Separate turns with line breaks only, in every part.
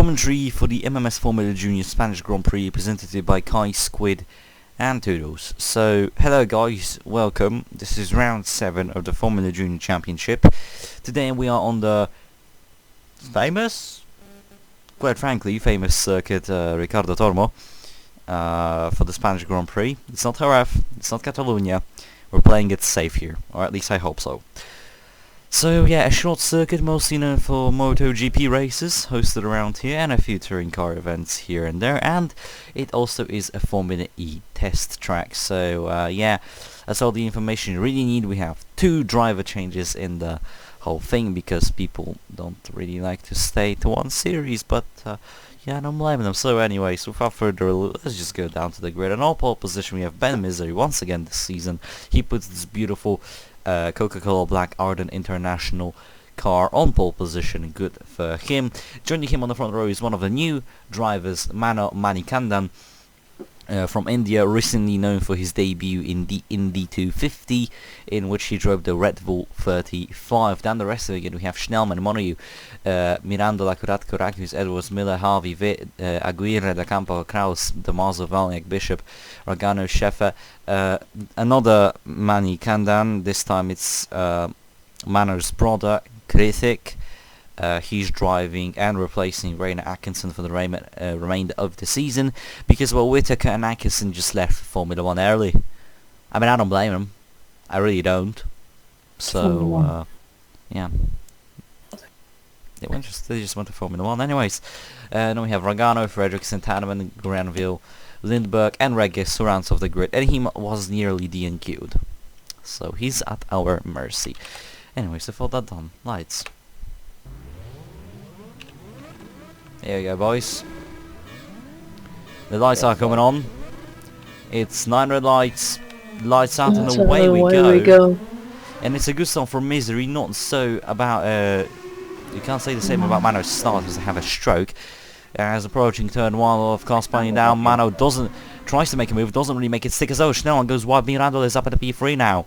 commentary for the MMS Formula Junior Spanish Grand Prix presented by Kai, Squid and Toodles. So, hello guys, welcome. This is round 7 of the Formula Junior Championship. Today we are on the famous, quite frankly, famous circuit Ricardo Tormo for the Spanish Grand Prix. It's not Jerez, it's not Catalonia. We're playing it safe here, or at least I hope so. So yeah, a short circuit mostly known for MotoGP races hosted around here and a few touring car events here and there, and it also is a Formula E test track. So yeah, that's all the information you really need. We have 2 driver changes in the whole thing because people don't really like to stay to one series, but yeah, I don't blame them. So anyway, so without further ado, let's just go down to the grid. On all pole position we have Ben Misery once again this season. He puts this beautiful Coca-Cola Black Ardent International car on pole position. Good for him. Joining him on the front row is one of the new drivers, Mano Manikandan, from India, recently known for his debut in the Indy 250, in which he drove the Red Bull 35. Down the rest of it, we have Schnellman, Monoyu, Mirandola, Kuratkorakis, Edwards, Miller, Harvey, Aguirre, Da Campo, Kraus, Damaso, Valniak, Bishop, Ragano, Scheffer, another Mani Kandan. This time it's Mano's brother, Kritik. He's driving and replacing Rainer Atkinson for the remainder of the season because, well, Whittaker and Atkinson just left Formula 1 early. I mean, I don't blame them. I really don't. So, yeah. They just went to Formula 1 anyways. Then we have Ragano, Fredrickson, Tanneman, Granville, Lindbergh and Regis surrounds of the grid, and he was nearly DNQ'd. So he's at our mercy. Anyways, so for that done, lights. Here we go, boys. The lights are coming on. It's 9 red lights. Lights out and away we go. And it's a good start for Misery. Not so about you can't say the same about Mano's start because they have a stroke. As approaching turn 1, of course, spinning down. Mano tries to make a move, doesn't really make it stick as though. Schnellman goes wide. Miranda is up at the P3 now.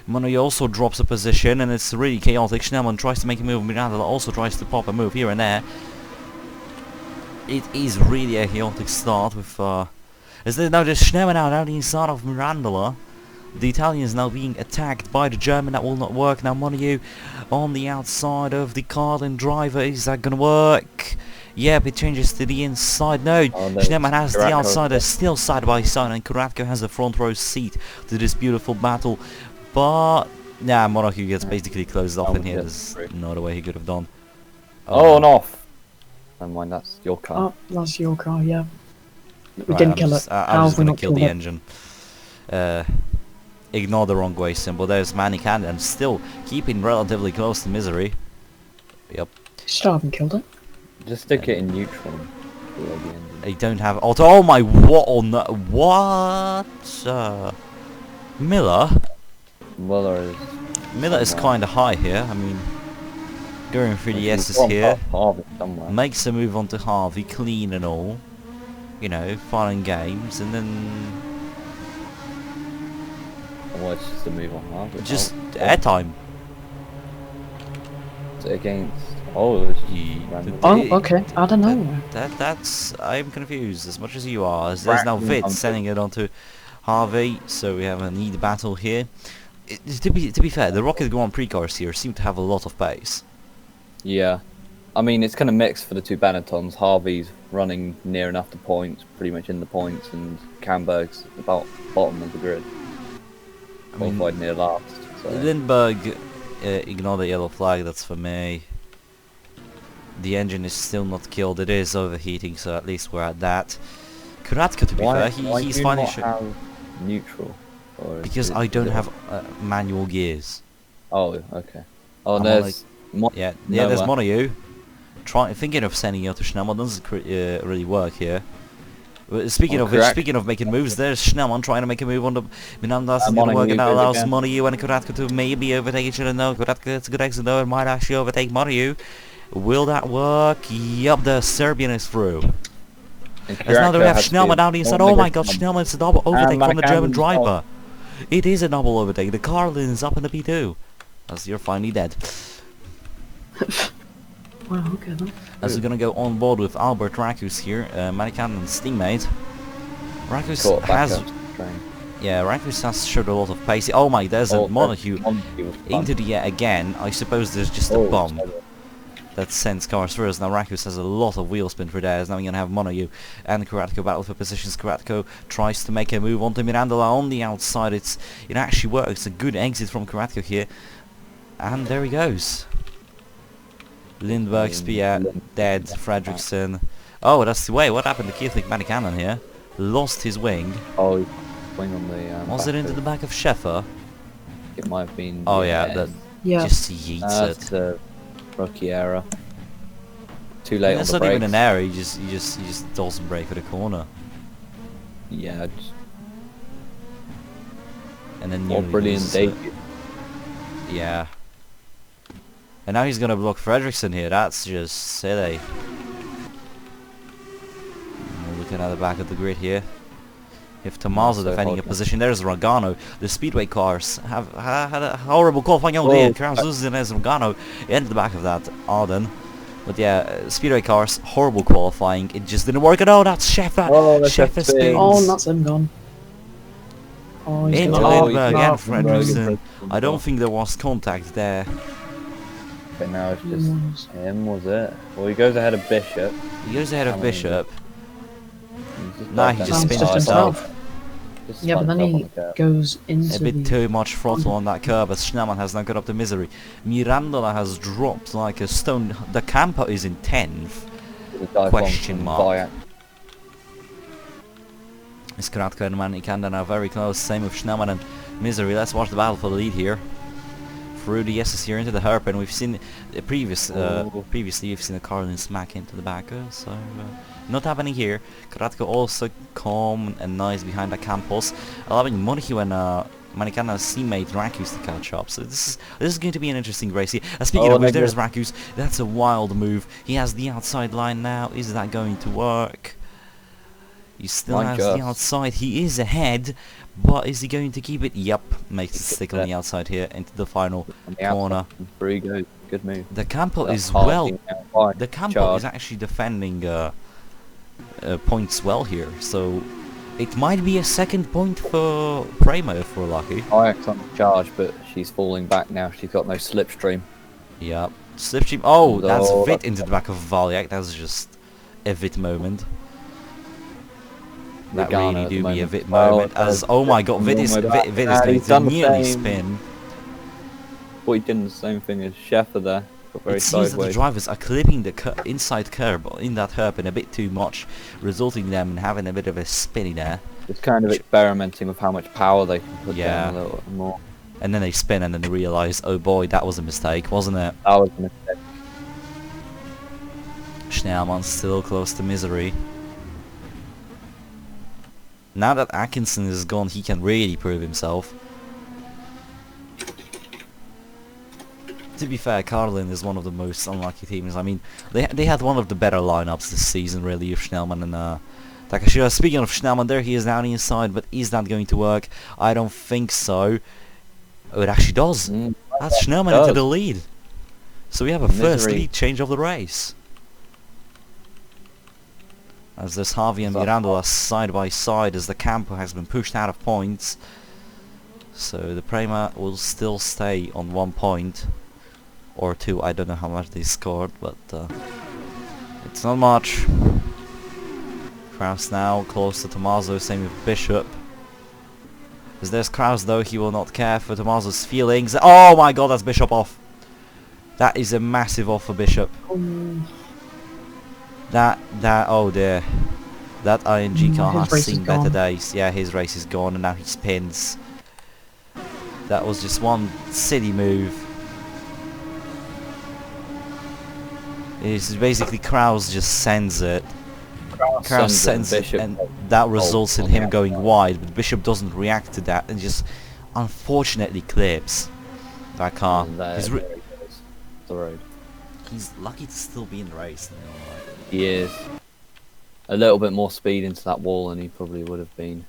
Mano also drops a position and it's really chaotic. Schnellman tries to make a move. Miranda also tries to pop a move here and there. It is really a chaotic start with as there's now just Schnellman out the inside of Mirandola. The Italian is now being attacked by the German. That will not work. Now Montague on the outside of the Carlin driver. Is that gonna work? Yep, it changes to the inside. No, Schnellman has the outsider still side by side, and Kuratko has the front row seat to this beautiful battle. But yeah, Montague gets basically closed off in here. There's no other way he could have done.
Oh, and off. Never mind, that's your car.
Oh, that's your car, yeah. We
Right,
didn't kill it.
I'm just gonna kill the engine. Ignore the wrong way symbol. There's Manikan and still keeping relatively close to Misery. Yep.
Still haven't killed it.
Just stick it in neutral.
They don't have auto. Oh my! What on the what? Miller is kind of high here. I mean, going through the S's here. Makes a move onto Harvey, clean and all. You know, fun and games, and then.
Well, it's just a move on Harvey.
Just airtime.
Against. Oh,
okay. I don't know.
That's. I'm confused as much as you are. There's now Vid sending it onto Harvey, so we have a neat battle here. To be fair, the Rocket Grand Prix cars here seem to have a lot of pace.
Yeah, I mean it's kind of mixed for the 2 Benettons. Harvey's running near enough to points, pretty much in the points, and Camberg's about bottom of the grid. Qualified near last. So.
Lindbergh, ignore the yellow flag. That's for me. The engine is still not killed. It is overheating, so at least we're at that. Kuratko, to be fair, he's finally
neutral.
Because I don't have manual gears.
Oh, okay. Oh, there's
there's Monayu. Thinking of sending out to Schnellman doesn't really work here. Speaking of which, speaking of making moves, there's Schnellman trying to make a move on the Minandas. It's gonna work, and that allows Monayu and Kuratko to maybe overtake each other. No, Kuratko gets a good exit though, and might actually overtake Monayu. Will that work? Yup, the Serbian is through. As now they have Schnellman down the inside. Oh my god, Schnellman's a double overtake from the German driver. It is a double overtake. The Carlin is up in the P2. As you're finally dead.
Wow, okay then.
As we're gonna go on board with Albert Rakus here, Manikannen's teammate. Rakus
Caught back
has,
up train.
yeah, Rakus has showed a lot of pace. Oh my, there's a
Oh,
Montague
Montague was fun.
into the air again. I suppose there's just a
Oh,
bomb
sorry.
that sends cars through us. Now Rakus has a lot of wheel spin for dares. Now we're gonna have Montague and Karatko battle for positions. Karatko tries to make a move onto Mirandola on the outside. It actually works. A good exit from Karatko here. And there he goes. Lindbergh, Spear, dead, Fredrickson. Oh, that's the way. What happened to Keith Manikanen here? Lost his wing.
Oh, he's swing on the.
Was it into the back of Sheffer?
It might have been.
Oh yeah, that
Yeah.
just yeets
That's
it.
a rookie error. Too late on
That's
the
not even
brakes.
an error. He just doesn't brake for the corner,
Yeah,
and then
more
nearly
brilliant
loses it.
debut.
Yeah. And now he's gonna block Fredrickson here. That's just silly. We're looking at the back of the grid here. If Tommaso
so
defending a
hard, man.
position, there's Rogano. The Speedway cars have had a horrible qualifying. Oh dear, Kraus loses in as Rogano into the back of that Arden. But yeah, Speedway cars, horrible qualifying. It just didn't work. And oh, that's Sheffer.
Oh, that's
Sheffer
a spin.
spins.
Oh, and that's him gone. Oh, he's
Into
gone.
Lindbergh
Oh,
and
no.
Fredrickson. I don't think there was contact there.
But now it's just
Was.
him, was it? Well, he goes ahead of Bishop.
He goes ahead of
How
Bishop.
He's just
Nah,
back
he
down
just
the
spins
Just
side.
himself.
Just
Yeah, but then
slumps
he
up on the curb.
goes into
A bit
the...
too much throttle on that curb as Schneemann has now got up to misery. Mirandola has dropped like a stone. The camper is in 10th.
The dive
Question
bomb
mark.
from Bayek.
Skratko and Manikanda now very close. Same with Schneemann and misery. Let's watch the battle for the lead here. Through the S's here into the hairpin. We've seen previously we've seen a Carlin smack into the backer, so not happening here. Karatko also calm and nice behind the Campos, allowing Montague and Manikanda's teammate Rakus to catch up. So this is going to be an interesting race here. Speaking of which, there's Rakus. That's a wild move. He has the outside line now. Is that going to work? He still has the outside. He is ahead, but is he going to keep it? Yep, makes it stick on the outside here into the final corner.
Through he goes. Good move.
The Campo
That's
is
hard
well.
being out wide.
The Campo
Charge.
is actually defending points well here, so it might be a second point for Primo if we're lucky.
Bayek's on the charge, but she's falling back now. She's got no slipstream.
Yep, slipstream. Oh, that's
Oh,
Vit into the back of Valyak. That's just a Vit moment. That
Regano
really
at
do
the
be a
moment.
Vit
Well,
moment. As oh my god, Vit is
back.
Vit is
Ah,
going
he's
to
done the
nearly
same.
spin.
But he did the same thing as Sheffer there. Got very
It seems that the
sideways.
drivers are clipping the inside curb in that hairpin a bit too much, resulting in them having a bit of a spinny there.
Just kind of experimenting with how much power they can put
Yeah.
down a little bit more.
And then they spin and then they realise, oh boy, that was a mistake, wasn't it?
That was a mistake.
Schneemann still close to misery. Now that Atkinson is gone, he can really prove himself. To be fair, Carlin is one of the most unlucky teams. I mean, they had one of the better lineups this season, really, of Schneemann and Takashira. Speaking of Schneemann, there he is down the inside, but is that going to work? I don't think so. Oh, it actually does. That's Schneemann into the lead. So we have a first
Misery.
lead change of the race. As there's Harvey and Mirandola side by side as the Campo has been pushed out of points. So the Prema will still stay on 1 point. Or 2, I don't know how much they scored, but it's not much. Kraus now close to Tommaso, same with Bishop. As there's Kraus though, he will not care for Tommaso's feelings. Oh my god, that's Bishop off. That is a massive off for Bishop. Oh dear. That ING car
his
has
race
seen
is
better
gone.
days. Yeah, his race is gone and now he spins. That was just one silly move. It's basically Kraus just sends it. Kraus sends it and that results in him going wide, but Bishop doesn't react to that and just unfortunately clips that car.
The road.
He's lucky to still be in the race. You know, like.
He is. A little bit more speed into that wall and he probably would have been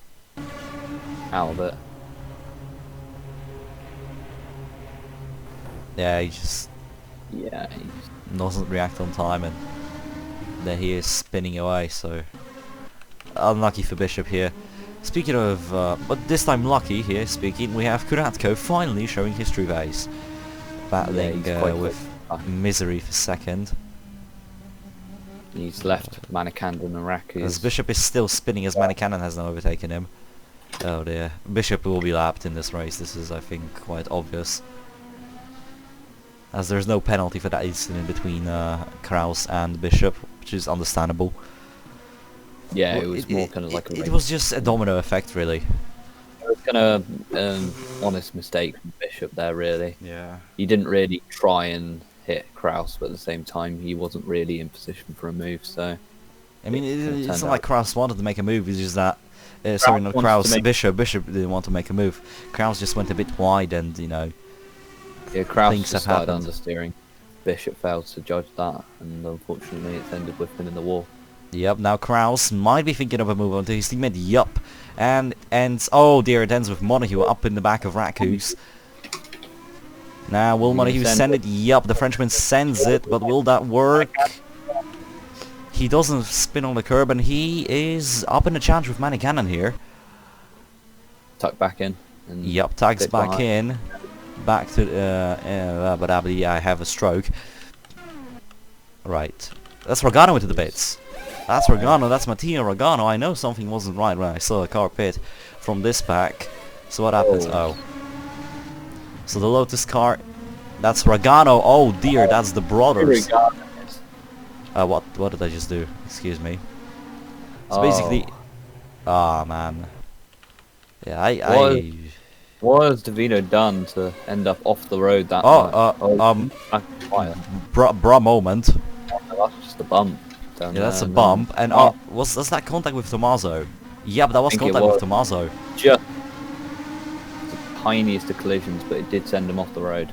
out of it.
Yeah, he just...
Yeah, he's
doesn't react on time, and there he is spinning away. So unlucky for Bishop here. Speaking of, but this time lucky here. Speaking, we have Kuratko finally showing history base, battling
he's quite
with Misery for second.
He's left Manikandan and Raku.
As Bishop is still spinning, as Manikandan has now overtaken him. Oh dear, Bishop will be lapped in this race. This is, I think, quite obvious, as there's no penalty for that incident between Kraus and Bishop, which is understandable.
Yeah,
Well,
it was more kind of like a
it was just a domino effect, really.
It was kind of honest mistake from Bishop there, really.
Yeah.
He didn't really try and hit Kraus, but at the same time, he wasn't really in position for a move, so...
I mean, it's
turned
not like
out.
Kraus wanted to make a move, it's just that... sorry, not
wanted
Kraus,
to make-
Bishop didn't want to make a move. Kraus just went a bit wide and, you know...
Yeah, Kraus
Things
just
have
started
happened.
understeering. Bishop failed to judge that, and unfortunately it's ended with him in the wall.
Yep, now Kraus might be thinking of a move onto his teammate, yup. And ends... Oh dear, it ends with Montague up in the back of Raku's. Now, will Montague send it? Yup, the Frenchman sends it, but will that work? He doesn't spin on the curb, and he is up in the challenge with Manikandan here.
Tuck back in. And
Yup, tags
bit
back
behind.
in. Back to... but I have a stroke. Right. That's Rogano into the bits. That's Rogano, that's Mattia Rogano. I know something wasn't right when I saw a car pit from this back. So what happens? Oh. So the Lotus car... That's Rogano. Oh dear, that's the brothers.
Regardless.
What did I just do? Excuse me. So
Oh.
basically... Ah, man. Yeah,
What has Davino done to end up off the road that much? Fire.
Bra moment.
That's just a bump. Down
Yeah, that's a
there,
bump.
then-
And was that contact with Tommaso? Yeah, but that was
think it
contact with
was.
Tommaso.
Just the tiniest of collisions, but it did send him off the road.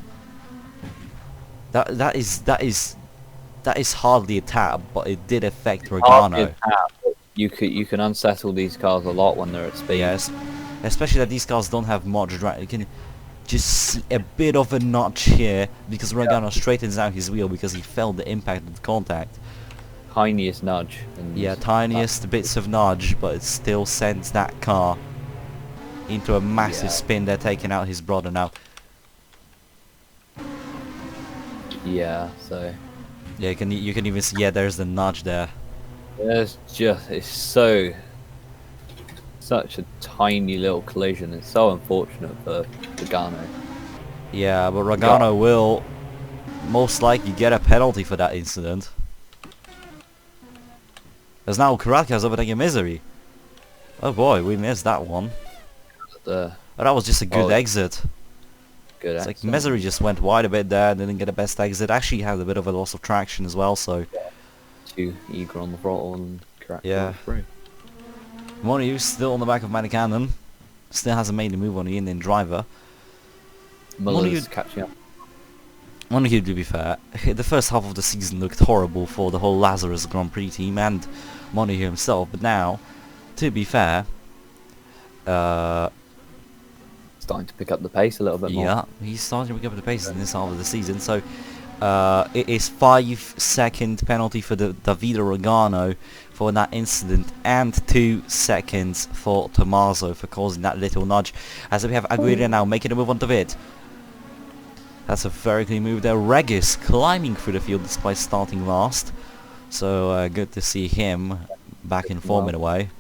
That is hardly a tap, but it did affect
Hardly a
Rogano.
tap, but you can unsettle these cars a lot when they're at speed.
Yes, especially that these cars don't have much drag. You can just see a bit of a notch here because Rogano straightens out his wheel because he felt the impact of the contact.
Tiniest nudge. And
Yeah, tiniest bits of nudge, but it still sends that car into a massive
Yeah.
spin. They're taking out his brother now.
Yeah, so
Yeah, you can even see. Yeah, there's the nudge there.
it's such a tiny little collision. It's so unfortunate for Pagano.
Yeah, but Rogano will most likely get a penalty for that incident. As now Karatka's overtaking Misery. Oh boy, we missed that one.
The
Oh, that was just a good
Oh,
exit.
good.
It's like
excellent.
Misery just went wide a bit there, didn't get the best exit. Actually had a bit of a loss of traction as well, so...
Too eager on the throttle and correct.
Yeah.
Through.
Monu still on the back of Manikandan. Still hasn't made a move on the Indian driver.
Muller's catching up.
Montague, to be fair, the first half of the season looked horrible for the whole Lazarus Grand Prix team and Montague himself, but now, to be fair,
Starting to pick up the pace a little bit more.
yeah, he's starting to pick up the pace in this half of the season, so it is 5-second penalty for the Davide Rogano for that incident and 2 seconds for Tommaso for causing that little nudge. As we have Aguirre now making a move onto it. That's a very clean move there. Regis climbing through the field despite starting last. So good to see him back in form in a way.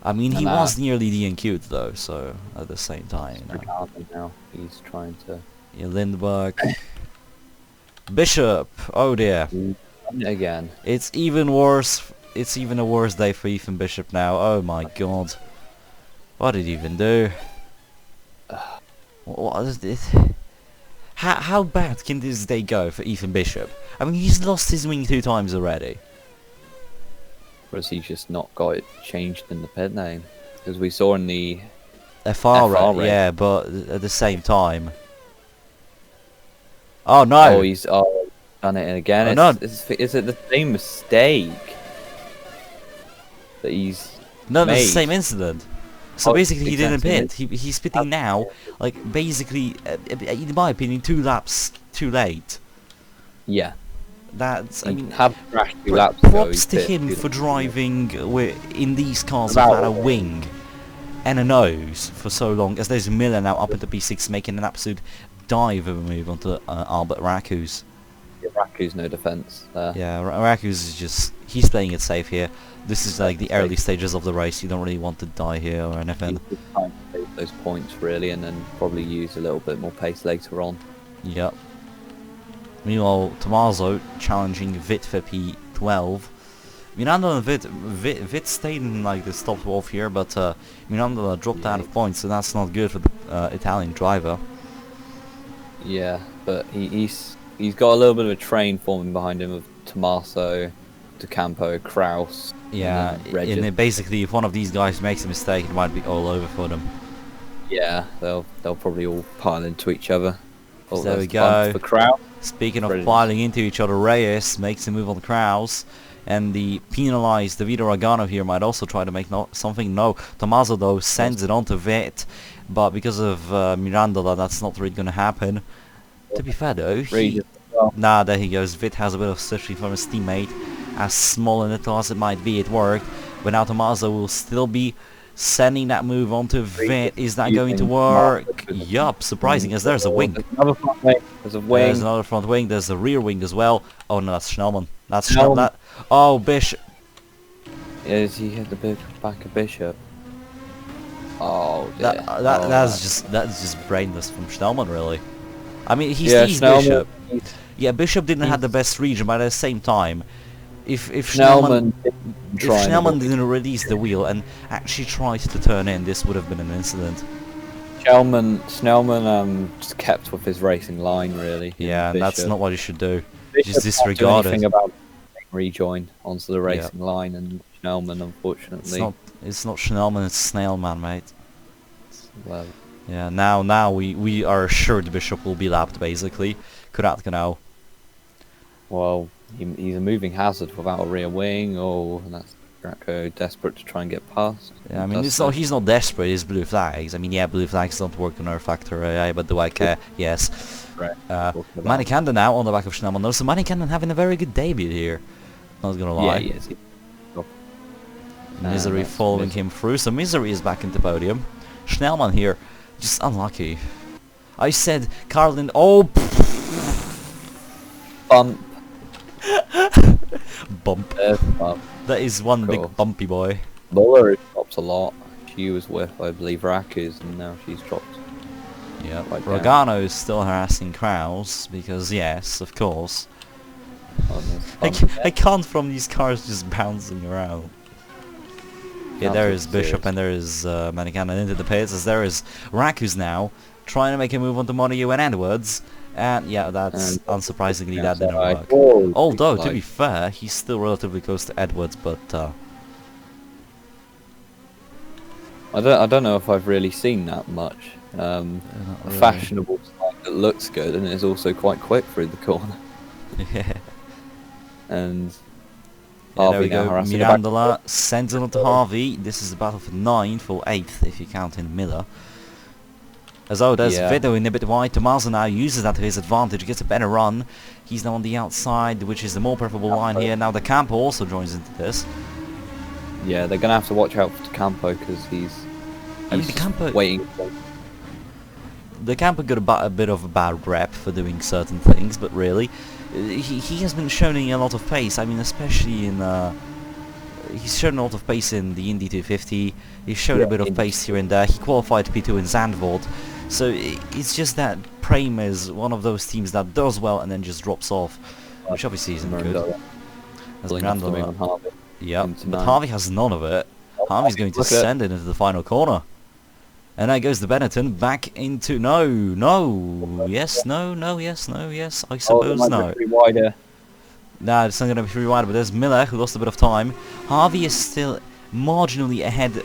I mean, he
And,
was nearly DNQ'd though, so at the same time. You know.
Regardless now, he's trying to
Yeah, Lindbergh. Bishop! Oh dear.
again.
It's even worse. It's even a worse day for Ethan Bishop now. Oh my god. What did he even do? What is this? How bad can this day go for Ethan Bishop? I mean, he's lost his wing 2 times already.
Whereas he's just not got it changed in the pit name. Because we saw in the
FR
FR
rate, yeah, but at the same time. Oh no!
oh he's done it again.
Oh, no.
Is it the same mistake that he's
No, that's
made?
the same incident. So
Oh,
basically he didn't
exactly.
pit. He's pitting now, like basically, in my opinion, 2 laps too late.
Yeah.
That's, I mean,
have crashed 2 laps ago.
props
he's
to
fit
him
to
for
do
driving in these cars
Without
without a
a
wing and a nose for so long. As there's Miller now up into P6 making an absolute dive of a move onto Albert Rakus.
Raku's no defense there.
Yeah, Rakus is just, he's playing it safe here. This is like the early stages of the race. You don't really want to die here or anything.
He's just trying to save those points really, and then probably use a little bit more pace later on.
Yep. Meanwhile, Tommaso challenging Vit for P12. Miranda and Vit stayed in like the top 12 here, but Miranda dropped out of points, so that's not good for the Italian driver.
Yeah, but he's got a little bit of a train forming behind him of Tommaso, De Campo, Kraus.
Yeah,
Regis.
and basically if one of these guys makes a mistake, it might be all over for them.
Yeah, they'll probably all pile into each other. Oh,
So there we
there's one
go.
for Kraus.
Speaking of
Brilliant.
piling into each other, Reyes makes a move on Kraus, and the penalized Davido Ragano here might also try to make something. No, Tommaso though sends it on to Vit, but because of Mirandola, that's not really going to happen. To be fair though,
Regis as well.
nah, there he goes. Vit has a bit of sympathy from his teammate. As small and little as it might be, it worked. But now Tommaso will still be sending that move onto Vit. Is that going to work? Yup, surprising as there's a wing.
There's another front wing. There's a wing.
There's another front wing. There's a rear wing as well. Oh no, that's Schnellman. That's
Schnellman.
That. Oh, Bishop.
Yes, he hit the back of Bishop. Oh, dear.
That's just brainless from Schnellman, really. I mean, he's
Schnellman,
Bishop.
he's-
Yeah, Bishop didn't have the best region, but at the same time, if
Schnellman
Schnellman didn't release the wheel and actually tried to turn in, this would have been an incident.
Snellman just kept with his racing line, really.
Yeah, and that's
Bishop.
not what you should do.
Bishop
Just disregard
can't do anything
it.
about rejoin onto the racing line, and Schnellman, unfortunately.
It's not Schnellman, it's Snailman, mate.
Well,
Yeah, now we are assured Bishop will be lapped, basically. Kuratko now.
well, he's a moving hazard without a rear wing. Oh, and that's Draco desperate to try and get past.
Yeah, I mean, he's not desperate, it's blue flags. I mean, yeah, blue flags don't work on our factor AI, but do I care? Yes.
Right.
Manikanda now on the back of Schnellman. No, so Manikanda having a very good debut here. Not gonna lie.
Yeah, he is.
Misery
that's
following
Misery.
him through, so Misery is back into podium. Schnellman here, just unlucky. I said Carlin. Oh,
Bump.
bump.
Bump.
That is one
Cool.
big bumpy boy.
Muller drops a lot. She was with, I believe, Rakus, and now she's dropped.
Yeah,
Right down.
Rogano is still harassing Kraus because yes, of course.
on this
I,
bump.
I can't from these cars just bouncing around. Yeah, there is Bishop and there is Manikana into the pits, as there is Rakus now trying to make a move onto Montague and Edwards, and yeah, that's
And
unsurprisingly that didn't
outside.
work.
Whoa,
Although,
big
to be
slide.
fair, he's still relatively close to Edwards, but
I don't know if I've really seen that much.
not
A
really.
fashionable slide that looks good and is also quite quick through the corner.
Yeah.
And
Yeah, there
Harvey
we
now
go.
harassing the back.
Mirandola sends it on to Harvey. This is a battle for 9th or 8th if you count in Miller. As though there's
Yeah.
Vito in a bit wide. Tommaso now uses that to his advantage, gets a better run. He's now on the outside, which is the more preferable line here. Now the Campo also joins into this.
Yeah, they're gonna have to watch out for Campo because he's
I mean, De Campo-
waiting. For
The Campo got a bit of a bad rep for doing certain things, but really, he has been showing a lot of pace. I mean, especially in he's shown a lot of pace in the Indy 250. He's shown a bit of
Indy
pace here and there. He qualified P2 in Zandvoort. So it's just that Prem is one of those teams that does well and then just drops off, which obviously isn't good.
Mirandola.
As
Pulling off the move on
Mirandola,
Harvey.
yeah,
into
but
nine.
Harvey has none of it. Harvey's going to
Look at it.
send it into the final corner. And there goes the Benetton back into no, yes, no, yes, no, yes, I
Oh,
suppose
it might
no.
be wider.
Nah, it's not going to be free wide, but there's Miller who lost a bit of time. Harvey is still marginally ahead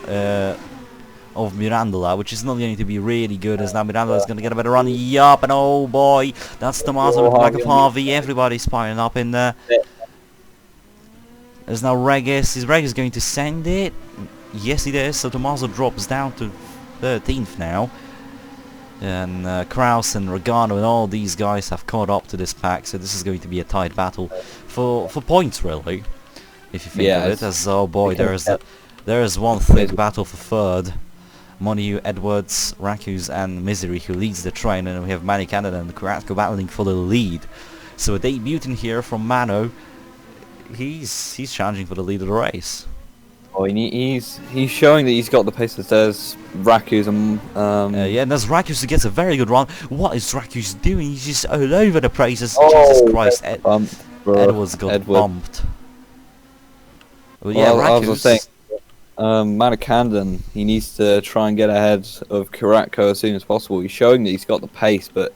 of Mirandola, which is not going to be really good, as now Mirandola is going to get a better run. Yup, and oh boy, that's Tommaso at the back of Harvey. Everybody's piling up in there. There's now Regis. Is Regis going to send it? Yes, it is. So Tommaso drops down to 13th now. And Kraus and Regano and all these guys have caught up to this pack, so this is going to be a tight battle for points, really, if you think
Yeah,
of it. As oh boy, there's one thick battle for third. Montague, Edwards, Rakus and Misery who leads the train, and we have Manny Canada and Karatko battling for the lead. So a debutant here from Mano. He's challenging for the lead of the race.
Oh, he's showing that he's got the pace. There's Rakus and
Yeah, and there's Rakus who gets a very good run. What is Rakus doing? He's just all over the places.
Oh,
Jesus Christ, Edwards got bumped. Well, yeah,
well, I was
Rakus.
saying, Manikandan, he needs to try and get ahead of Karatko as soon as possible. He's showing that he's got the pace, but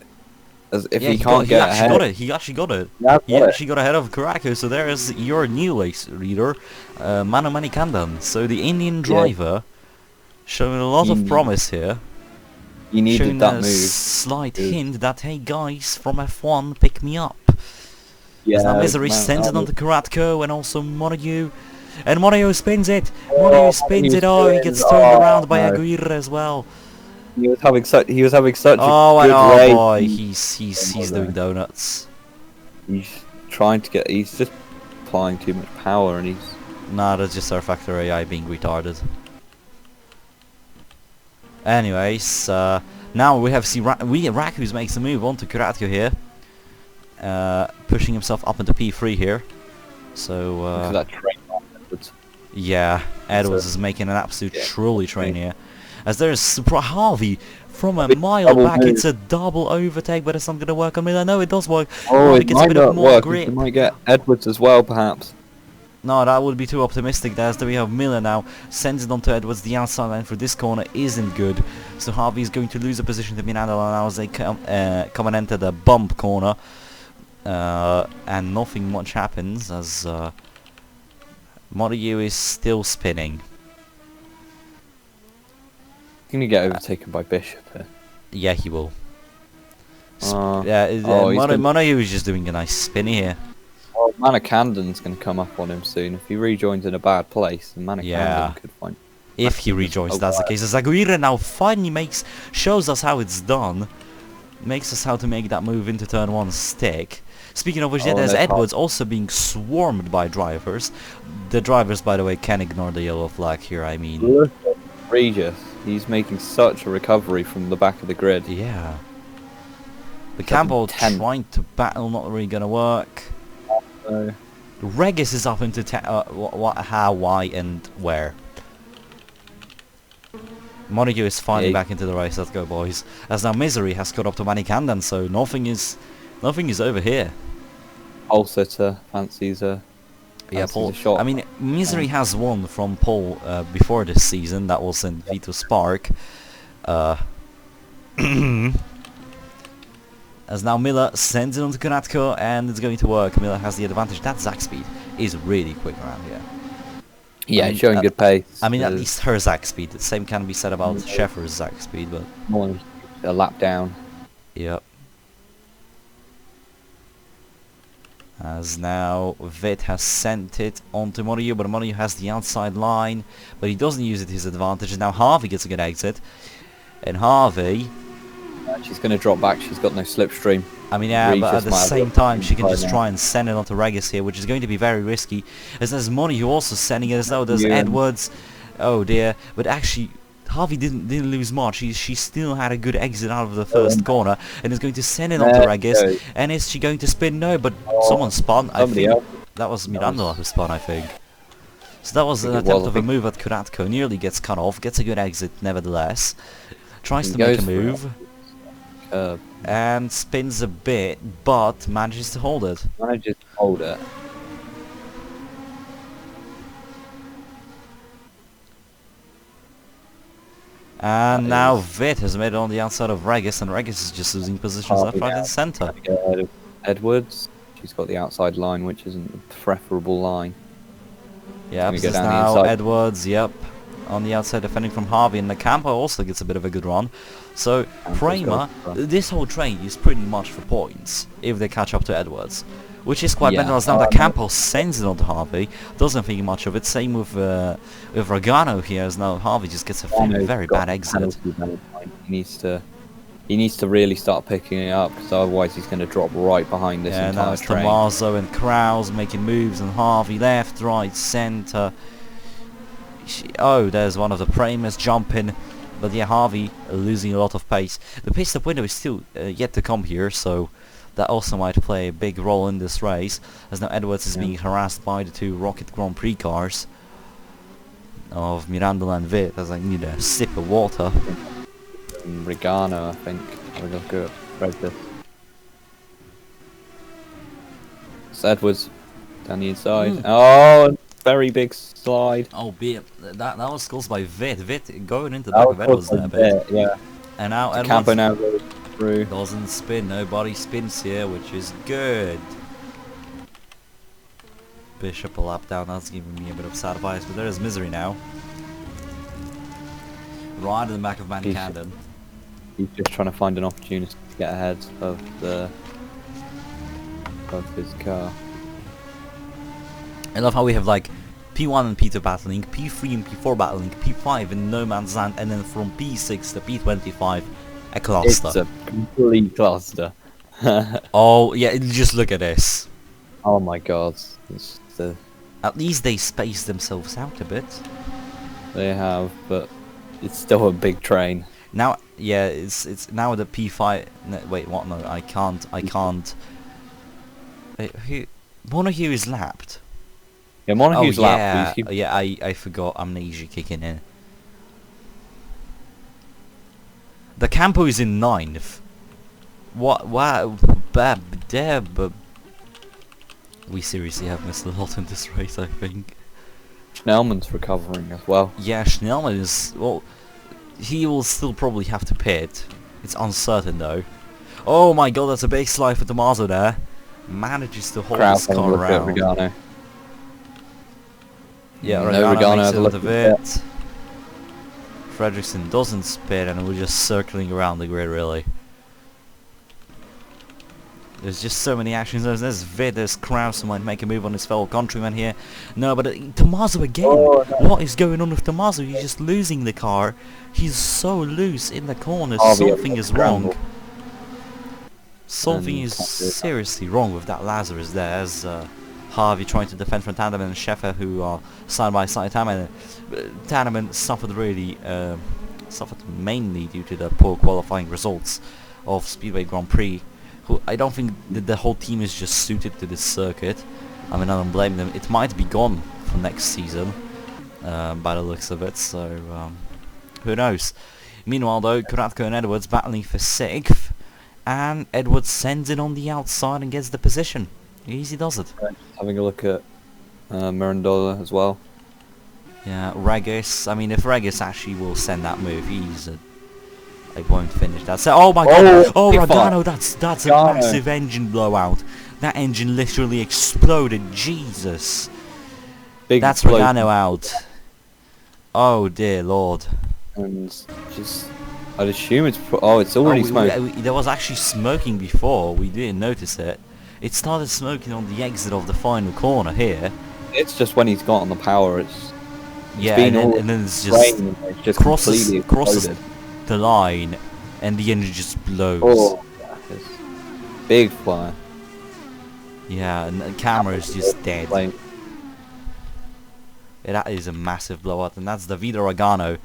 if he can't get ahead...
He actually got it.
Yeah,
He actually got ahead of Karatko, so there is your new race leader, Mano Manikandan. So the Indian driver showing a lot of promise here.
He needed
showing
that
a
move.
slight hint that, hey guys, from F1, pick me up.
Yeah,
As now Misery sends it on to Karatko and also Montague. And Montague spins it. Montague spins it. Oh, he gets turned around by Aguirre as well.
He was having such a good race.
Boy, he's doing donuts.
He's trying to get. He's just applying too much power, and he's.
Nah, that's just our factor AI being retarded. Anyways, now we have Rakus makes a move on to Karatko here, pushing himself up into P3 here. So
that train afterwards.
yeah, Edwards is making an absolute trolley train here. As there is Harvey from a mile back. It's a double overtake, but it's not going to work on Miller. No, it does work.
Oh,
it
it
gets a
might
bit
not
of more
work.
grip.
You might get Edwards as well, perhaps.
No, that would be too optimistic. There we have Miller now, sends it onto Edwards. The outside line for this corner isn't good, so Harvey is going to lose a position to Minando now as they come and enter the bump corner, and nothing much happens as Montague is still spinning.
Can you get overtaken by Bishop here?
Yeah, he will.
He's
Montague is just doing a nice spin here.
Well, Manikandan's going to come up on him soon. If he rejoins in a bad place, then Manikandan could find...
If he rejoins, that's the case. As Aguirre now finally shows us how it's done. Makes us how to make that move into turn 1 stick. Speaking of which, there's Edwards also being swarmed by drivers. The drivers, by the way, can ignore the yellow flag here, I mean.
Look at Regis. He's making such a recovery from the back of the grid.
Yeah. The Campbell trying to battle, not really going to work. Regis is up into how, why, and where. Montague is finally back into the race. Let's go, boys. As now Misery has got up to Manikandan, so nothing is over here.
Ulciter fancies a
Paul.
shot.
I mean, Misery has won from Paul before this season. That was in Vito Spark. As now Miller sends it on to Konatko, and it's going to work. Miller has the advantage. That Zach speed is really quick around here.
Yeah, showing good pace.
I mean, at least her Zach speed. The same can be said about Sheffer's Zach speed, but...
More a lap down.
Yep. As now Vit has sent it onto Montague, but Montague has the outside line, but he doesn't use it to his advantage. Now Harvey gets a good exit, and Harvey...
She's going to drop back. She's got no slipstream.
I mean, yeah, but at the same time, she can just try and send it onto Regis here, which is going to be very risky. As there's Montague also sending it, as though there's Edwards. Oh dear, but actually... Harvey didn't lose much. She still had a good exit out of the first corner, and is going to send it on to Regis. And is she going to spin? No, but someone spun. I think that was Mirandola who spun, I think. So that was an attempt of a move at Kuratko. Nearly gets cut off. Gets a good exit nevertheless. Tries to make a move. And spins a bit, but manages to hold it.
Manages to hold it.
And now Vit has made it on the outside of Regis, and Regis is just losing positions left, right, and centre.
Edwards, she's got the outside line, which isn't the preferable line.
Yeah, this is now Edwards, yep, on the outside defending from Harvey, and Nacampo also gets a bit of a good run. So, Prema, this whole train is pretty much for points, if they catch up to Edwards. Which is quite mental, as now the Campo sends it on to Harvey, doesn't think much of it. Same with Ragano here, as now Harvey just gets a very bad exit.
He needs to He needs to really start picking it up, because otherwise he's going to drop right behind this
Yeah, now
entire
it's
train.
Tommaso and Kraus making moves, and Harvey left, right, centre. Oh, there's one of the Primers jumping. But yeah, Harvey losing a lot of pace. The pit stop window is still yet to come here, so that also might play a big role in this race, as now Edwards is being harassed by the two Rocket Grand Prix cars of Mirandola and Vitt, as I need a sip of water.
Regano, I think. Have a look at Redford. It's Edwards down the inside. Oh, very big slide.
Oh, that was caused by Vitt. Vitt going into the
That
back of Edwards
was
there a bit.
yeah.
And now
Campo
Edwards
now goes through.
doesn't spin. Nobody spins here, which is good. Bishop a lap down. That's giving me a bit of sad vibes, but there is Misery now. Right in the back of Van Camden.
He's just trying to find an opportunity to get ahead of his car.
I love how we have like P1 and P2 battling, P3 and P4 battling, P5 in no man's land, and then from P6 to P25, a cluster.
It's a complete cluster.
Oh yeah, just look at this.
Oh my god. It's
At least they spaced themselves out a bit.
they have, but it's still a big train.
Now, yeah, it's now the P5. No, wait, what? No, I can't. Montague is lapped.
Yeah, Monahue's
oh
lap.
yeah, I forgot amnesia kicking in. The Campo is in 9th. What? Wow, Deb. We seriously have missed a lot in this race, I think.
Schnellman's recovering as well.
Yeah, Schnellman is, well, he will still probably have to pit. It's uncertain though. Oh my god, that's a big slide for Tommaso there. Manages to hold his car around.
Regano.
Yeah,
No,
Regano
Regano
makes
has
it
a
with
look
a
at
bit. Fredrickson doesn't spin, and we're just circling around the grid really. There's just so many actions. There's Vitt, there's Kraus who might make a move on his fellow countryman here. No, but Tommaso again.
Oh, no.
What is going on with Tommaso? He's just losing the car. He's so loose in the corner.
Oh,
Something is wrong.
scramble.
Something is seriously wrong with that Lazarus there. As Harvey trying to defend from Tanneman and Scheffer, who are side by side. Tanneman suffered mainly due to the poor qualifying results of Speedway Grand Prix. Who I don't think that the whole team is just suited to this circuit. I mean, I don't blame them. It might be gone for next season, by the looks of it. So who knows? Meanwhile, though, Kuratko and Edwards battling for 6th, and Edwards sends it on the outside and gets the position. Easy does it.
Having a look at Mirandola as well.
Yeah, Regis. I mean, if Regis actually will send that move, I won't finish that. So, oh my god! Oh, Regano, that's a massive engine blowout. That engine literally exploded. Jesus. That's Regano out. Oh dear lord.
And just, I'd assume it's it's already smoking.
There was actually smoking before. We didn't notice it. It started smoking on the exit of the final corner here.
It's just when he's got on the power. It's
yeah, and then it's just crosses
exploded.
The line, and the engine just blows.
Oh, big fire.
Yeah, and the camera is just dead. Yeah, that is a massive blowout, and that's Davide Regano,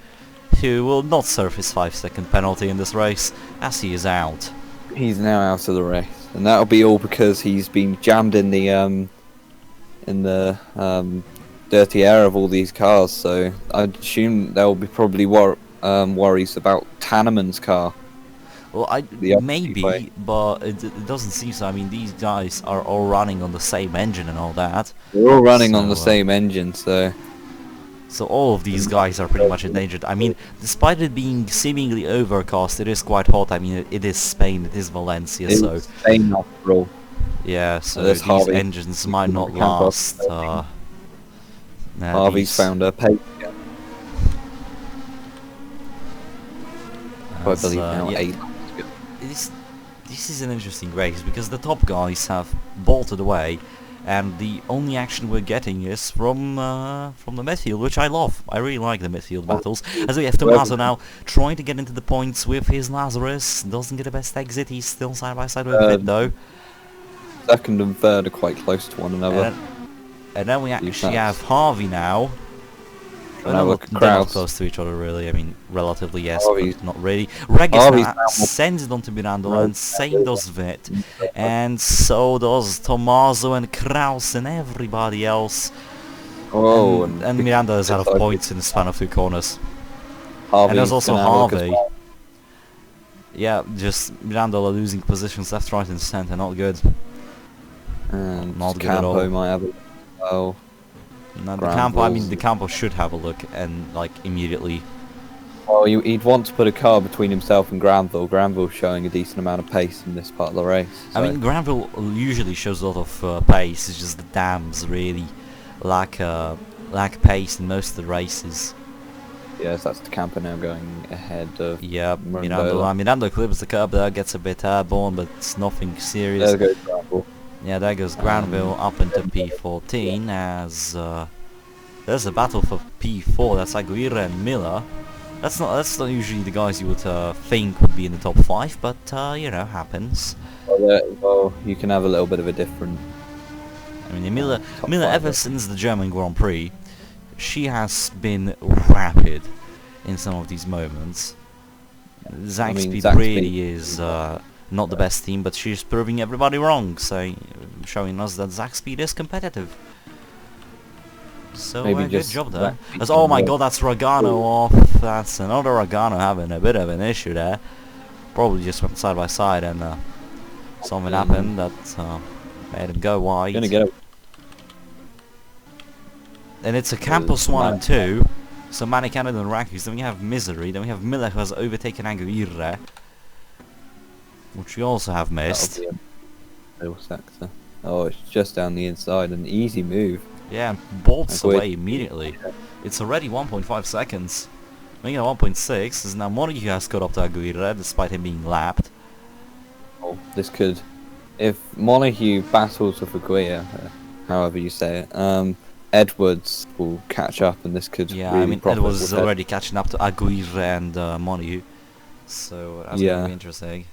who will not serve his 5-second penalty in this race, as he is out.
He's now out of the race, and that'll be all because he's been jammed in the dirty air of all these cars. So I'd assume there will be probably worries about Tanneman's car.
Well, maybe, but it doesn't seem so. I mean, these guys are all running on the same engine and all that.
They're all running on the same engine, so
all of these guys are pretty much endangered. I mean, despite it being seemingly overcast, it is quite hot. I mean, it is Spain, it is Valencia, so
Spain after all.
Yeah, so these engines might not last.
Harvey's found a pace. I believe now 8.
This is an interesting race because the top guys have bolted away, and the only action we're getting is from the midfield, which I love. I really like the midfield battles. As we have Tommaso now trying to get into the points with his Lazarus. Doesn't get the best exit. He's still side by side with it though.
Second and third are quite close to one another.
And then we actually have Harvey now. They're not close to each other really. I mean, relatively yes, but not really. Regis now sends it on to Mirandola, and same does Vit. And so does Tommaso and Kraus and everybody else.
Oh,
and Miranda is out of points in the span of 2 corners.
Harvey's
And there's also Harvey.
well.
Yeah, just Mirandola losing positions left, right and centre, not good.
And
Not good at
Campo
all.
might have it. Oh,
Now, the Campo, I mean,
Granville's-
the Campo should have a look and, like, immediately.
well, he'd want to put a car between himself and Granville. Granville's showing a decent amount of pace in this part of the race.
I mean, Granville usually shows a lot of pace. It's just the dams really lack pace in most of the races.
yes, that's the Campo now going ahead of.
Yeah,
Mirandola.
Miranda clips the curb there, gets a bit airborne, but it's nothing serious.
There goes Granville.
Yeah, there goes Granville up into P14 as there's a battle for P4. That's Aguirre and Miller. That's not usually the guys you would think would be in the top 5, but you know, happens.
Well, you can have a little bit of a different.
I mean, Miller
top
ever
five.
since the German Grand Prix, she has been rapid in some of these moments. Zaxby
Zaxby-
really is not the best team, but she's proving everybody wrong, so showing us that Zaxby is competitive. So
Maybe
good
just
job there.
Zaxby
Oh my
can
god, that's Ragano off. That's another Ragano having a bit of an issue there. Probably just went side by side and something happened that made him go wide.
Gonna get it.
And it's a Campos 1 and 2. So Manicano and Rakus. Then we have Misery. Then we have Miller who has overtaken Aguirre, which we also have missed.
That'll be a little sector. Oh, it's just down the inside. An easy move.
Yeah, and bolts
Aguirre.
away immediately. It's already 1.5 seconds. Making it 1.6. As now Montague has got up to Aguirre despite him being lapped.
Oh, this could. If Montague battles with Aguirre, however you say it, Edwards will catch up, and this could.
Yeah,
really
I mean
profit
Edwards
with
is already catching up to Aguirre and Montague. So that's going to be interesting.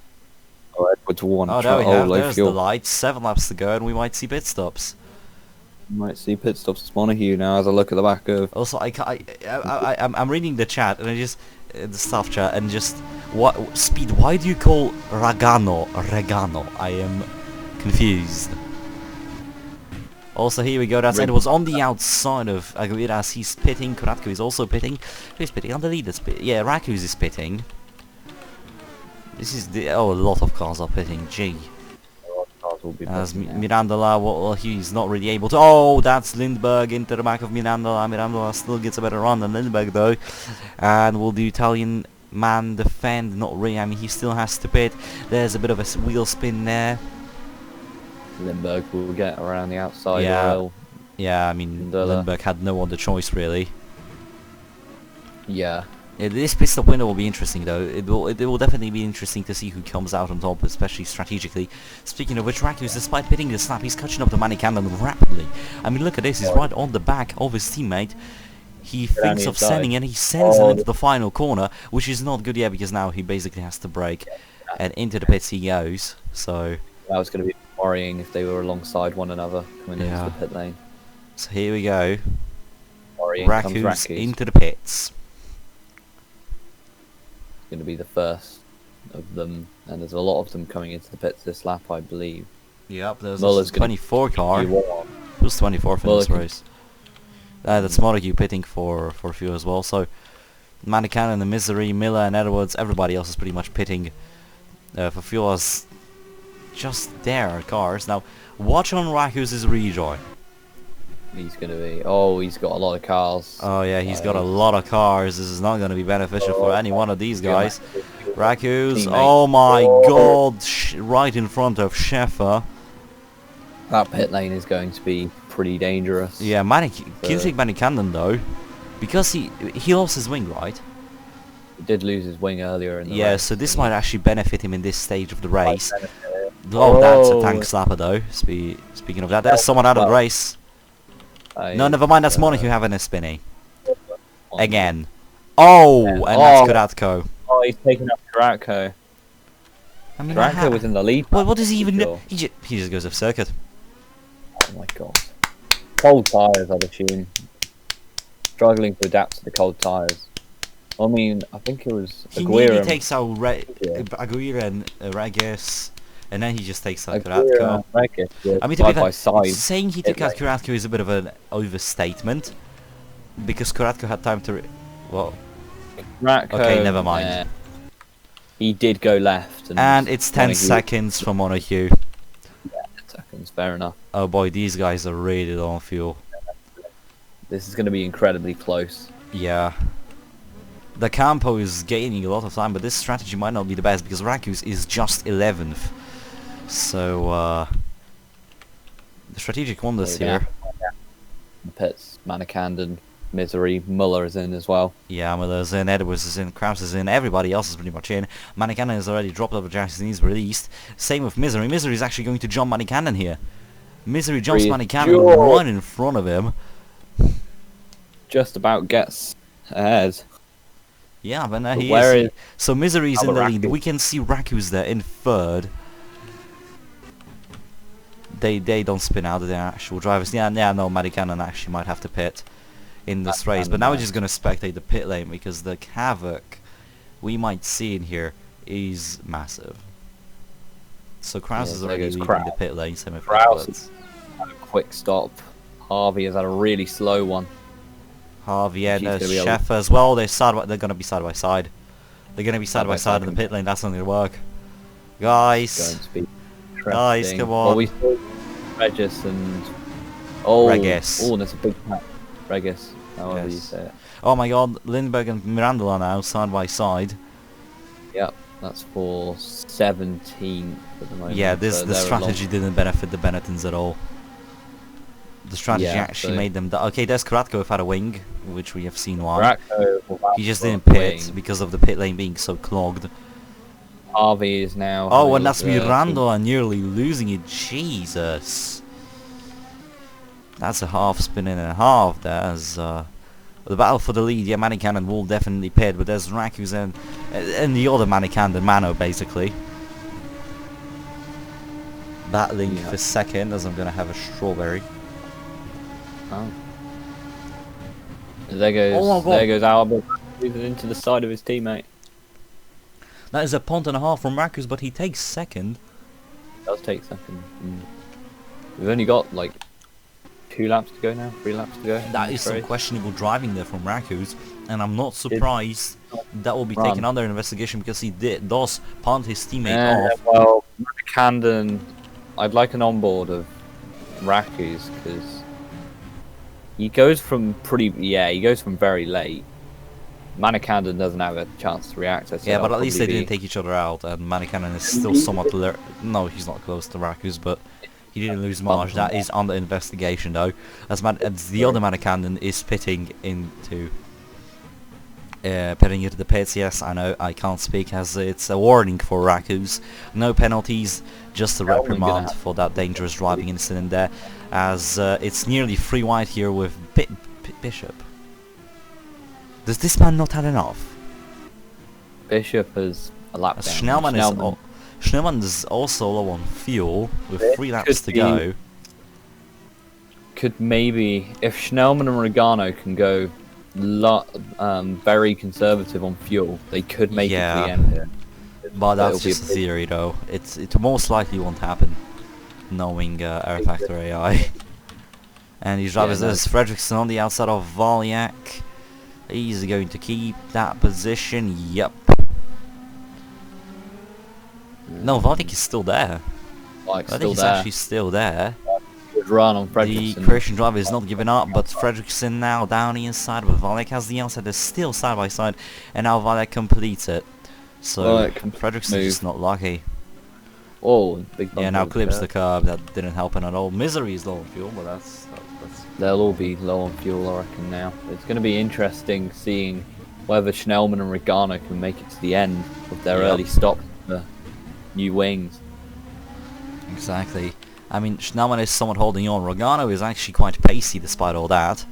Oh, Edwards won.
Oh, there we have.
low
There's
fuel.
the lights. 7 laps to go, and we might see pit stops.
You might see pit stops. It's Montague now as I look at the back of.
Also, I'm reading the chat, and I just the staff chat, and just what speed? Why do you call Regano? I am confused. Also, here we go. That's Edwards on the outside of Aguirre as he's pitting. Kuratko is also pitting. Who's pitting? On the leader's pit. Yeah, Rakus is pitting. This is the a lot of cars are pitting. Gee.
Cars will be
As
pitting now.
Mirandola, well, he's not really able to. Oh, that's Lindbergh into the back of Mirandola. Mirandola still gets a better run than Lindbergh though. And will the Italian man defend? Not really. I mean, he still has to pit. There's a bit of a wheel spin there.
Lindbergh will get around the outside.
Yeah.
Well.
Yeah, I mean,
Mirandola.
Lindbergh had no other choice really.
Yeah.
Yeah, this pit stop window will be interesting though. It will definitely be interesting to see who comes out on top, especially strategically. Speaking of which, Rakus, despite pitting the snap, he's catching up to Manicandon rapidly. I mean, look at this. He's right on the back of his teammate. He thinks
the
of
inside.
sending, and he sends him into the final corner, which is not good yet because now he basically has to brake, and into the pits he goes. So
That was going to be worrying if they were alongside one another coming into the pit lane.
so here we go.
Worrying comes
Rakus
Rakus.
into the pits.
Going to be the first of them, and there's a lot of them coming into the pits this lap, I believe.
Yep, there's
Muller's
a
gonna
24 car.
You want-
Who's 24th in this
Muller
race? That's Montague pitting for a few as well. So Manican and Misery, Miller and Edwards, everybody else is pretty much pitting for fuel as just their cars. Now watch on Rakus' rejoin.
He's going to be... Oh, he's got a lot of cars.
Oh yeah, he's got a lot of cars. This is not going to be beneficial for any one of these guys. Rakus,
Teammate.
oh my god, right in front of Sheffer.
That pit lane is going to be pretty dangerous.
Yeah, Cusick Manicandon though, because he lost his wing, right?
He did lose his wing earlier in the
Yeah,
race.
so this might actually benefit him in this stage of the race. Oh, that's a tank slapper though. Speaking of that, there's someone out of the race. No, never mind, that's Monaco having a spinny. Again. Oh, and that's Kuratko.
Oh, he's taking up Kuratko.
I mean,
Kuratko was in the lead.
What does he even do?
Sure.
He just goes off circuit.
Oh my god. Cold tyres, I'd assume. Struggling to adapt to the cold tyres. I mean, I think it was
He
Aguirre.
nearly takes out Aguirre and Regis, and then he just takes out Kuratko. I mean, to be fair, saying he took out Kuratko is a bit of an overstatement, because Kuratko had time to... well...
Kuratko,
okay, never mind.
He did go left.
And it's 10 seconds for Monaco.
Yeah, 10 seconds, fair enough.
Oh boy, these guys are really low on fuel.
This is going to be incredibly close.
Yeah. The Campo is gaining a lot of time, but this strategy might not be the best because Rakus is just 11th. So, the strategic wonders here.
The pits, Manikanden, Misery, Muller is in as well.
Yeah, Muller's in, Edwards is in, Kraus is in, everybody else is pretty much in. Manikanden has already dropped over Jackson, he's released. Same with Misery. Misery is actually going to jump Manikanden here. Misery jumps Manikanden right in front of him.
Just about gets ahead.
Yeah, but he is. So Misery's in the lead. We can see Raku's there in third. They don't spin out of their actual drivers. Yeah, no, Manikanden actually might have to pit in this race. But now we're just going to spectate the pit lane because the havoc we might see in here is massive. So Kraus is already leaving the pit lane.
Kraus had a quick stop. Harvey has had a really slow one.
Harvey and Chef as well. They're going to be side by side. They're going to be side by side in the pit lane. That's not going to work, guys. Guys, come on.
Well, we saw Regis and
Regis.
Oh, that's a big pack. Regis, however you say it.
Oh my God, Lindbergh and Miranda are now side by side.
Yep, that's for 17th at the moment.
Yeah, the strategy didn't benefit the Benettons at all. The strategy actually made them... okay, there's Kuratko without a wing, which we have seen why. He just didn't pit because of the pit lane being so clogged.
Harvey is now...
oh, and that's Miranda nearly losing it. Jesus. That's a half spin and a half. There's the battle for the lead. Yeah, Manikanden will definitely pit, but there's Rakus and the other Manikanden, Mano, basically. Battling for second, as I'm going to have a strawberry.
Oh. There goes Albert moving into the side of his teammate.
That is a punt and a half from Rakus, but he takes second.
Does take second. We've only got like 2 laps to go now, 3 laps to go.
That is some questionable driving there from Rakus, and I'm not surprised that will be taken under investigation because he does punt his teammate off.
Well, Camden, I'd like an onboard of Rakus because he goes from very late. Manikanden doesn't have a chance to react.
Yeah, but at least they didn't take each other out, and Manikanden is still somewhat... no, he's not close to Rakus, but he didn't lose much. That is under investigation, though. As the other Manikanden is pitting into the pits. Yes, I know, I can't speak, as it's a warning for Rakus. No penalties, just a reprimand for that dangerous driving incident there, as it's nearly 3 wide here with Bishop. Does this man not have enough?
Bishop has a lap down.
Schnellman is also low on fuel with 3 laps to go.
Could maybe, if Schnellman and Regano can go very conservative on fuel, they could make it to the end here.
But that's just a theory, though. It most likely won't happen, knowing Air Factor AI. And these drivers, there's Fredriksson on the outside of Valiak. He's going to keep that position. Yep. No, Valiak is still there. I think he's actually still there.
Good run on Fredriksson.
The Croatian driver is not giving up, but Fredriksson now down the inside, but Valiak has the outside. They're still side by side, and now Valiak completes it. So Fredriksson is not lucky.
Oh, big bump.
Yeah, now clips the curb. That didn't help him at all. Misery is low on fuel, but that's...
They'll all be low on fuel, I reckon, now. It's going to be interesting seeing whether Schnellman and Regano can make it to the end of their early stop for new wings.
Exactly. I mean, Schnellman is somewhat holding on. Rogano is actually quite pacey despite all that.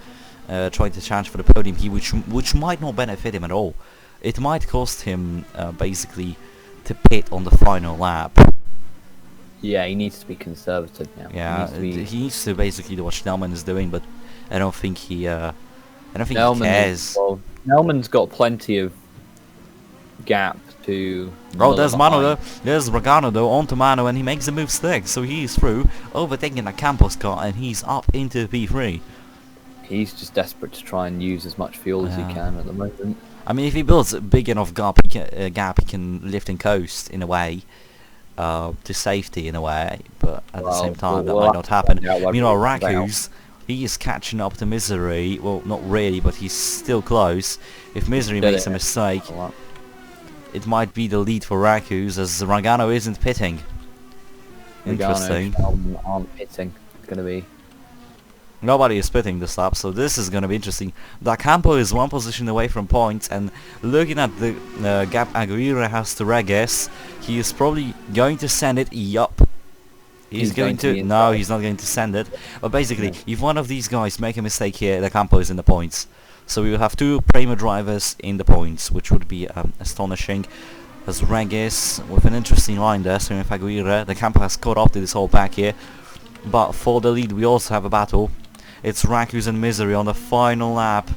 Trying to challenge for the podium here, which might not benefit him at all. It might cost him basically to pit on the final lap.
Yeah, he needs to be conservative now.
Yeah, he needs to basically do what Schnellman is doing, but I don't think he he cares.
Well, Snellman's got plenty of gap to.
Oh, there's Mano though. There's Rogano though onto Mano, and he makes the move stick, so he's through, overtaking the Campos car, and he's up into P3.
He's just desperate to try and use as much fuel as he can at the moment.
I mean, if he builds a big enough gap, he can lift and coast in a way, to safety in a way. But at the same time, that might not happen. Meanwhile, Rakus, he is catching up to Misery. Well, not really, but he's still close. If Misery makes a mistake, it might be the lead for Rakus, as Rogano isn't pitting. Interesting.
Aren't pitting. It's going to be.
Nobody is pitting this lap, so this is going to be interesting. Da Campo is one position away from points, and looking at the gap Aguirre has to Reges, he is probably going to send it. Yup. He's going to... No, he's not going to send it. But basically, if one of these guys make a mistake here, Da Campo is in the points. So we will have two Prema drivers in the points, which would be astonishing. As Reges, with an interesting line there, so if Aguirre, Da Campo has caught up to this whole pack here. But for the lead, we also have a battle. It's Rakus and Misery on the final lap.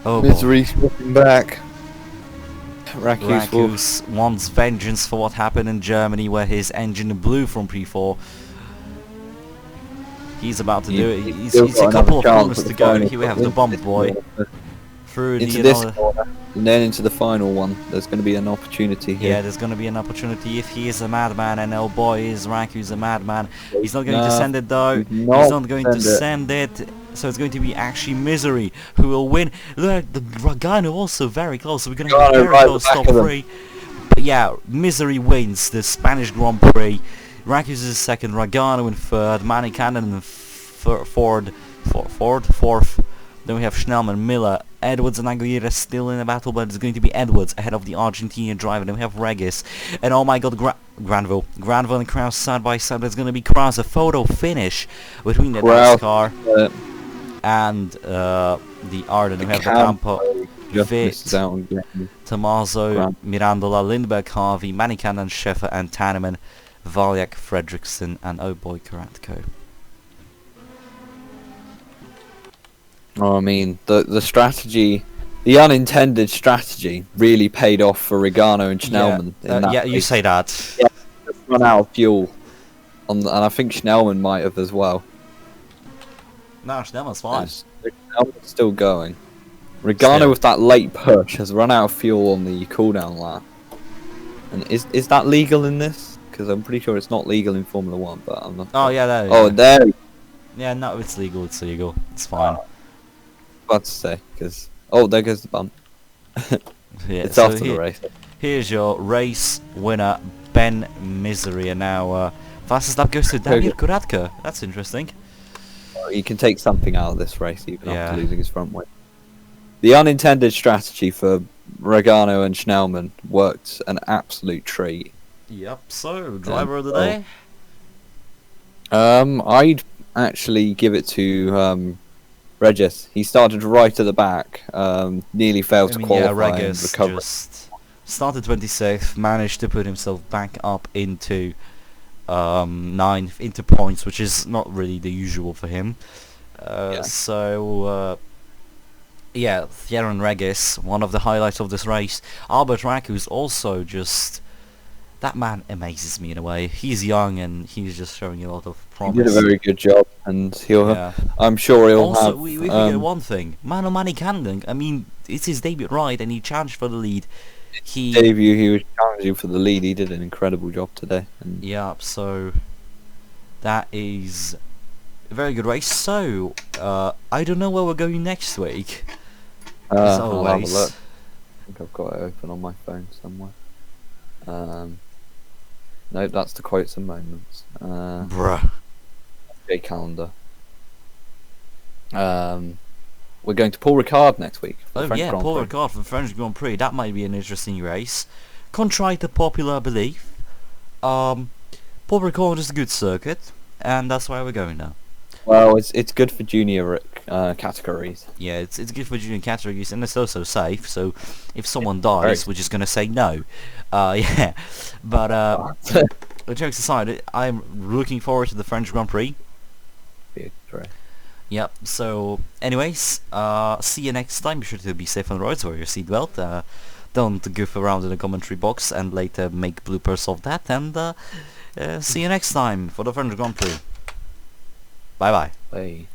Oh,
Misery's looking back.
Rakus wants vengeance for what happened in Germany, where his engine blew from P4. He's about to do it. He's a couple of corners to go. Here we have the bump boy through
into this corner, and then into the final one. There's going to be an opportunity here.
Yeah, there's going to be an opportunity if he is a madman, and oh boy, is Rakus a madman. He's not going to send it though. He's not going to send it. So it's going to be actually Misery who will win. Look, the Rogano also very close. So we're going to get very close top 3. But yeah, Misery wins the Spanish Grand Prix. Rakus is second, Rogano in third, Manny Cannon in fourth. Then we have Schnellman, Miller, Edwards and Aguirre still in a battle, but it's going to be Edwards ahead of the Argentinian driver. Then we have Regis, and oh my god, Granville and Kraus side by side. There's going to be Kraus, a photo finish between the NASCAR and the Arden. We have the Campo, Vitt, Tommaso, Mirandola, Lindbergh, Harvey, Manny Cannon, Schäfer and Tanneman, Valjak, Fredriksson and oh boy, Karatko.
Oh, I mean, the strategy, the unintended strategy, really paid off for Rogano and Schnellman.
Yeah, you say that.
Yeah, run out of fuel, and I think Schnellman might have as well.
No, Schnellman's fine.
Schnellman's still going. Rogano with that late push has run out of fuel on the cooldown lap. And is that legal in this? Because I'm pretty sure it's not legal in Formula 1, but I'm not.
Oh yeah, there.
Oh, there.
Yeah, no, it's legal. It's legal. It's fine.
About to say, because there goes the bump.
Yeah,
it's after the race.
Here's your race winner, Ben Misery, and now fastest lap goes to Damir Kuratko. That's interesting.
He can take something out of this race even after losing his front wing. The unintended strategy for Rogano and Schnellman worked an absolute treat.
Yep. So driver of the day.
I'd actually give it to Regis. He started right at the back, nearly failed to qualify.
Yeah, Regis just started 26th, managed to put himself back up into 9th, into points, which is not really the usual for him. So, Thierry Regis, one of the highlights of this race. Albert Rakus also just... That man amazes me in a way. He's young and he's just showing a lot of promise.
He did a very good job, and I'm sure he'll
also,
have...
we forget one thing. Manny Cannon, I mean, it's his debut ride and he challenged for the lead.
He was challenging for the lead. He did an incredible job today.
Yeah, so that is a very good race. So, I don't know where we're going next week. As always.
I'll have a look. I think I've got it open on my phone somewhere. Nope, that's the quotes and moments.
Bruh.
Okay, calendar. We're going to Paul Ricard next week.
Oh yeah, Paul Ricard for the French Grand Prix. That might be an interesting race. Contrary to popular belief, Paul Ricard is a good circuit, and that's why we're going now.
Well, it's good for junior categories.
Yeah, it's good for junior categories, and it's also safe. So if someone dies, we're just gonna say no. Yeah, but jokes aside, I'm looking forward to the French Grand Prix. Yep. So, anyways, see you next time. Be sure to be safe on the roads. Wear your seatbelt. Don't goof around in the commentary box and later make bloopers of that. And see you next time for the French Grand Prix. Bye bye.
Bye.